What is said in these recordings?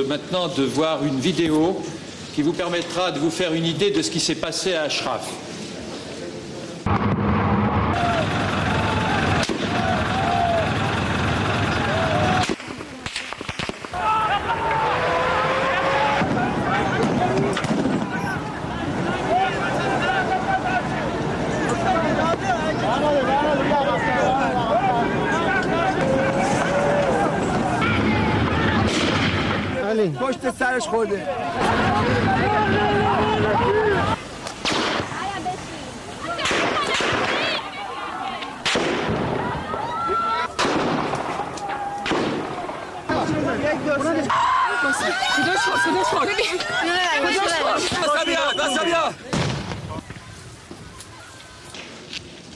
maintenant de voir une vidéo qui vous permettra de vous faire une idée de ce qui s'est passé à Ashraf. پشت سرش خورده.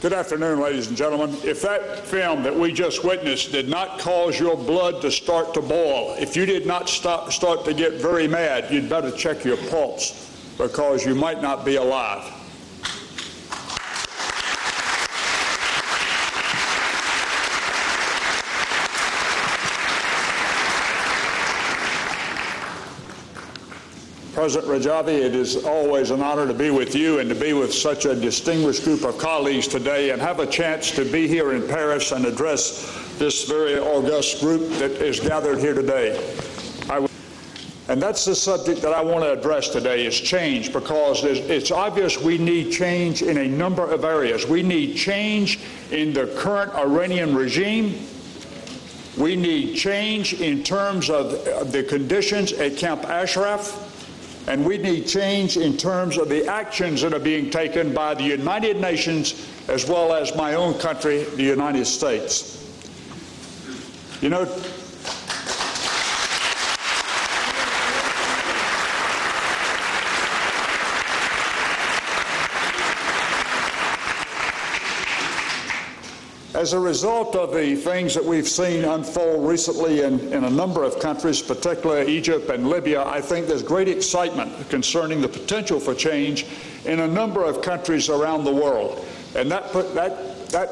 Good afternoon, ladies and gentlemen. If that film that we just witnessed did not cause your blood to start to boil, if you did not start to get very mad, you'd better check your pulse, because you might not be alive. President Rajavi, it is always an honor to be with you and to be with such a distinguished group of colleagues today and have a chance to be here in Paris and address this very august group that is gathered here today. And that's the subject that I want to address today, is change, because it's obvious we need change in a number of areas. We need change in the current Iranian regime. We need change in terms of the conditions at Camp Ashraf. And we need change in terms of the actions that are being taken by the United Nations as well as my own country, the United States. You know, as a result of the things that we've seen unfold recently in a number of countries, particularly Egypt and Libya, I think there's great excitement concerning the potential for change in a number of countries around the world. And that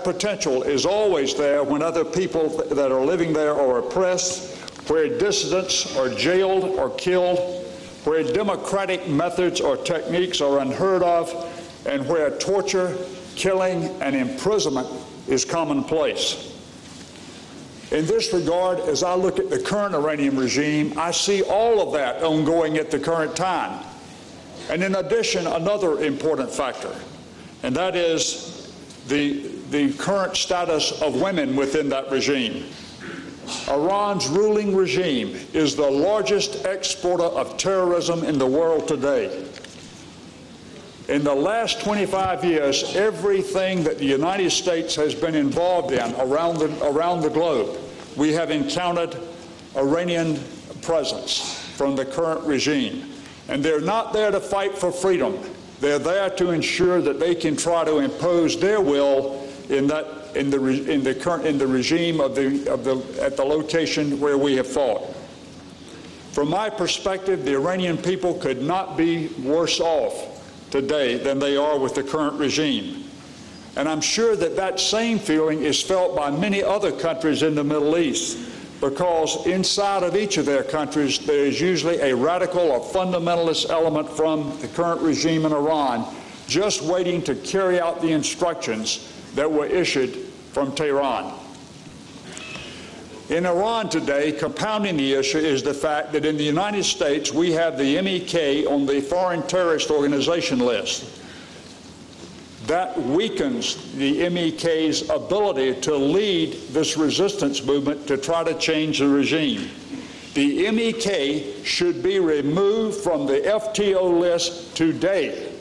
potential is always there when other people that are living there are oppressed, where dissidents are jailed or killed, where democratic methods or techniques are unheard of, and where torture, killing, and imprisonment is commonplace. In this regard, as I look at the current Iranian regime, I see all of that ongoing at the current time. And in addition, another important factor, and that is the current status of women within that regime. Iran's ruling regime is the largest exporter of terrorism in the world today. In the last 25 years, everything that the United States has been involved in around the globe, we have encountered Iranian presence from the current regime. And they're not there to fight for freedom. They're there to ensure that they can try to impose their will in the regime at the location where we have fought. From my perspective, the Iranian people could not be worse off today than they are with the current regime. And I'm sure that that same feeling is felt by many other countries in the Middle East, because inside of each of their countries there is usually a radical or fundamentalist element from the current regime in Iran just waiting to carry out the instructions that were issued from Tehran. In Iran today, compounding the issue is the fact that in the United States we have the MEK on the foreign terrorist organization list. That weakens the MEK's ability to lead this resistance movement to try to change the regime. The MEK should be removed from the FTO list today.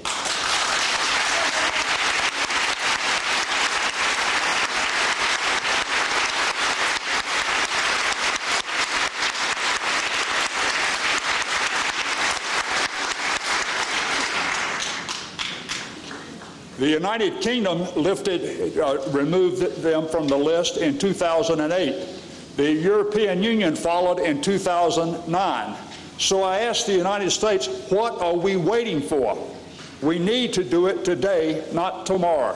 The United Kingdom removed them from the list in 2008. The European Union followed in 2009. So I asked the United States, what are we waiting for? We need to do it today, not tomorrow.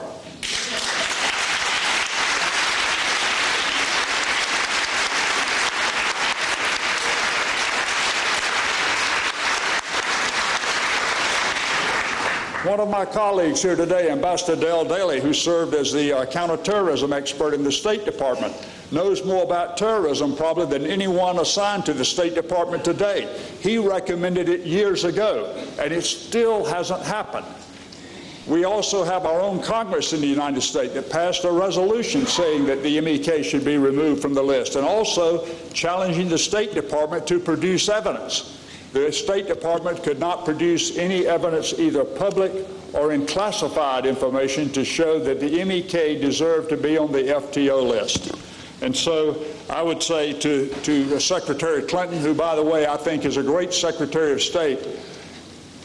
One of my colleagues here today, Ambassador Dale Daly, who served as the counterterrorism expert in the State Department, knows more about terrorism probably than anyone assigned to the State Department today. He recommended it years ago, and it still hasn't happened. We also have our own Congress in the United States that passed a resolution saying that the MEK should be removed from the list, and also challenging the State Department to produce evidence. The State Department could not produce any evidence, either public or in classified information, to show that the MEK deserved to be on the FTO list. And so I would say to Secretary Clinton, who, by the way, I think is a great Secretary of State,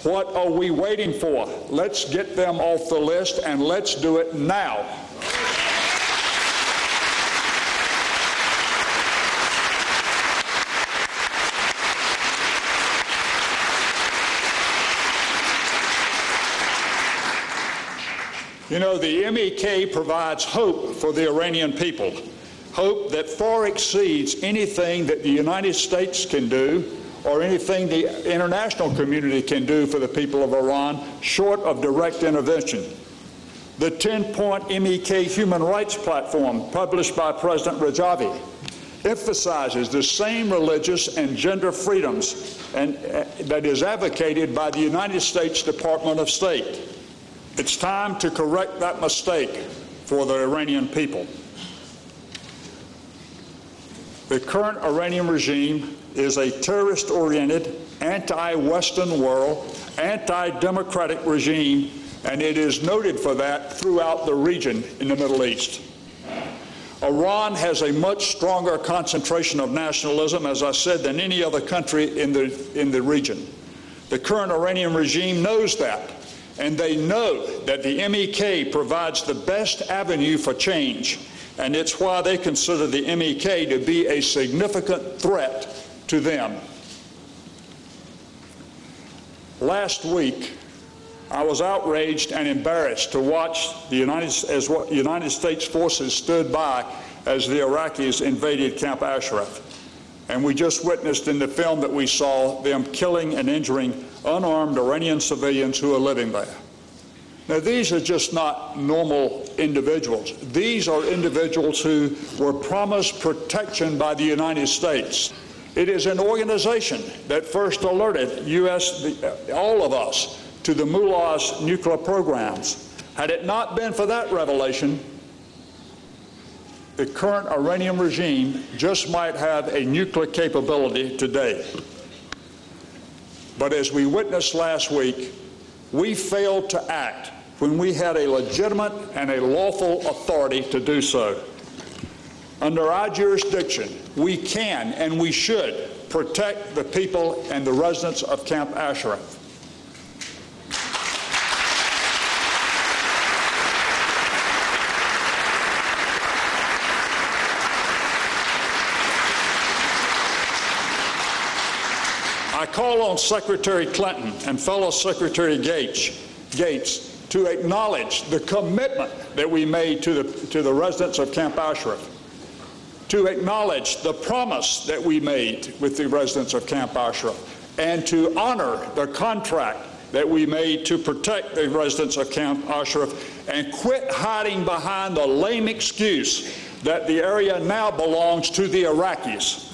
what are we waiting for? Let's get them off the list, and let's do it now. You know, the MEK provides hope for the Iranian people, hope that far exceeds anything that the United States can do or anything the international community can do for the people of Iran, short of direct intervention. The 10-point MEK Human Rights Platform, published by President Rajavi, emphasizes the same religious and gender freedoms that is advocated by the United States Department of State. It's time to correct that mistake for the Iranian people. The current Iranian regime is a terrorist-oriented, anti-Western world, anti-democratic regime, and it is noted for that throughout the region in the Middle East. Iran has a much stronger concentration of nationalism, as I said, than any other country in the region. The current Iranian regime knows that, and they know that the MEK provides the best avenue for change, and it's why they consider the MEK to be a significant threat to them. Last week, I was outraged and embarrassed to watch the United States forces stood by as the Iraqis invaded Camp Ashraf. And we just witnessed in the film that we saw them killing and injuring unarmed Iranian civilians who are living there. Now, these are just not normal individuals. These are individuals who were promised protection by the United States. It is an organization that first alerted all of us to the mullah's nuclear programs. Had it not been for that revelation, the current Iranian regime just might have a nuclear capability today. But as we witnessed last week, we failed to act when we had a legitimate and a lawful authority to do so. Under our jurisdiction, we can and we should protect the people and the residents of Camp Ashraf. I call on Secretary Clinton and fellow Secretary Gates to acknowledge the commitment that we made to the residents of Camp Ashraf, to acknowledge the promise that we made with the residents of Camp Ashraf, and to honor the contract that we made to protect the residents of Camp Ashraf, and quit hiding behind the lame excuse that the area now belongs to the Iraqis.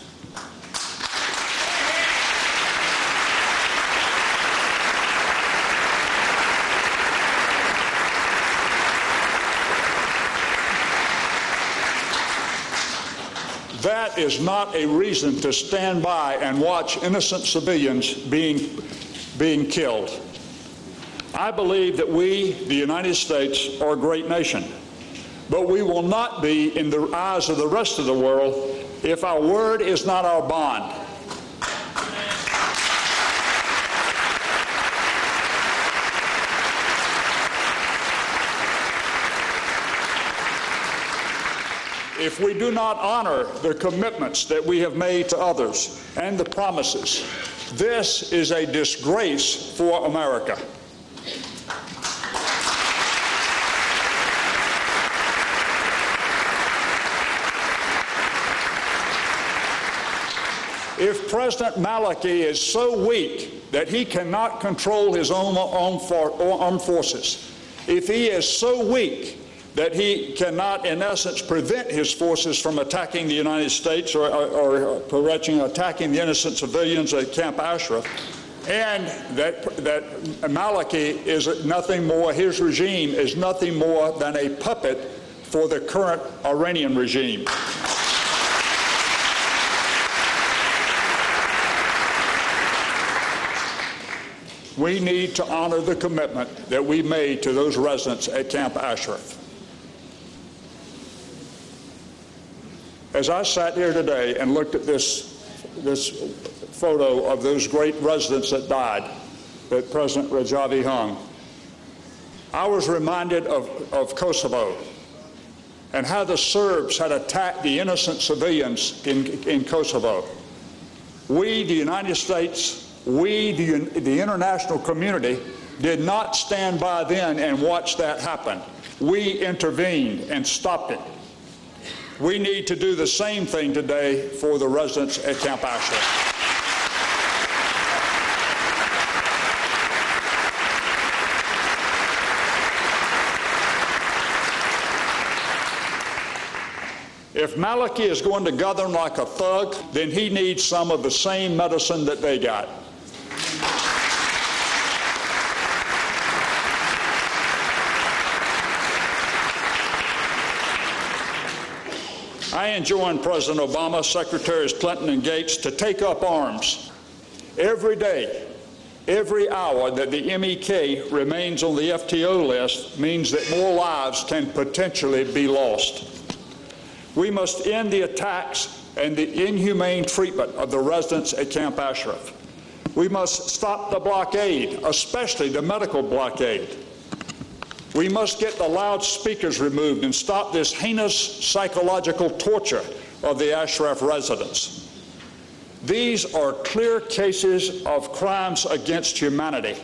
That is not a reason to stand by and watch innocent civilians being killed. I believe that we, the United States, are a great nation, but we will not be in the eyes of the rest of the world if our word is not our bond. If we do not honor the commitments that we have made to others and the promises, this is a disgrace for America. If President Maliki is so weak that he cannot control his own armed forces, if he is so weak that he cannot, in essence, prevent his forces from attacking the United States or attacking the innocent civilians at Camp Ashraf, and that Maliki is nothing more, his regime is nothing more than a puppet for the current Iranian regime. We need to honor the commitment that we made to those residents at Camp Ashraf. As I sat here today and looked at this photo of those great residents that died, that President Rajavi hung, I was reminded of Kosovo and how the Serbs had attacked the innocent civilians in Kosovo. We, the United States, we, the international community, did not stand by then and watch that happen. We intervened and stopped it. We need to do the same thing today for the residents at Camp Ashraf. If Maliki is going to govern like a thug, then he needs some of the same medicine that they got. I enjoin President Obama, Secretaries Clinton and Gates to take up arms. Every day, every hour that the MEK remains on the FTO list means that more lives can potentially be lost. We must end the attacks and the inhumane treatment of the residents at Camp Ashraf. We must stop the blockade, especially the medical blockade. We must get the loudspeakers removed and stop this heinous psychological torture of the Ashraf residents. These are clear cases of crimes against humanity,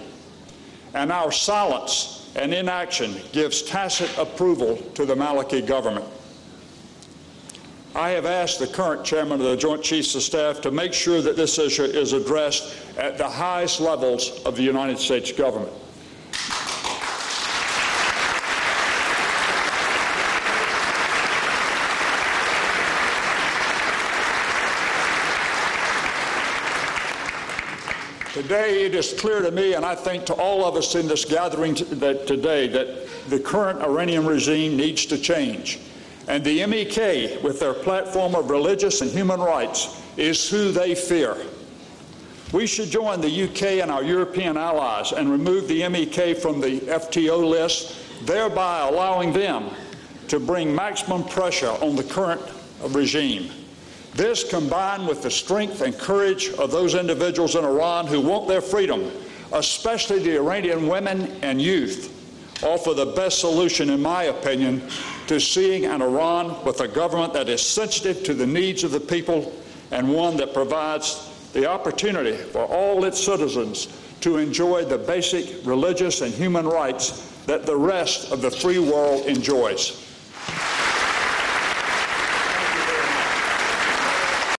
and our silence and inaction gives tacit approval to the Maliki government. I have asked the current chairman of the Joint Chiefs of Staff to make sure that this issue is addressed at the highest levels of the United States government. Today, it is clear to me, and I think to all of us in this gathering today, that the current Iranian regime needs to change. And the MEK, with their platform of religious and human rights, is who they fear. We should join the UK and our European allies and remove the MEK from the FTO list, thereby allowing them to bring maximum pressure on the current regime. This, combined with the strength and courage of those individuals in Iran who want their freedom, especially the Iranian women and youth, offer the best solution, in my opinion, to seeing an Iran with a government that is sensitive to the needs of the people and one that provides the opportunity for all its citizens to enjoy the basic religious and human rights that the rest of the free world enjoys.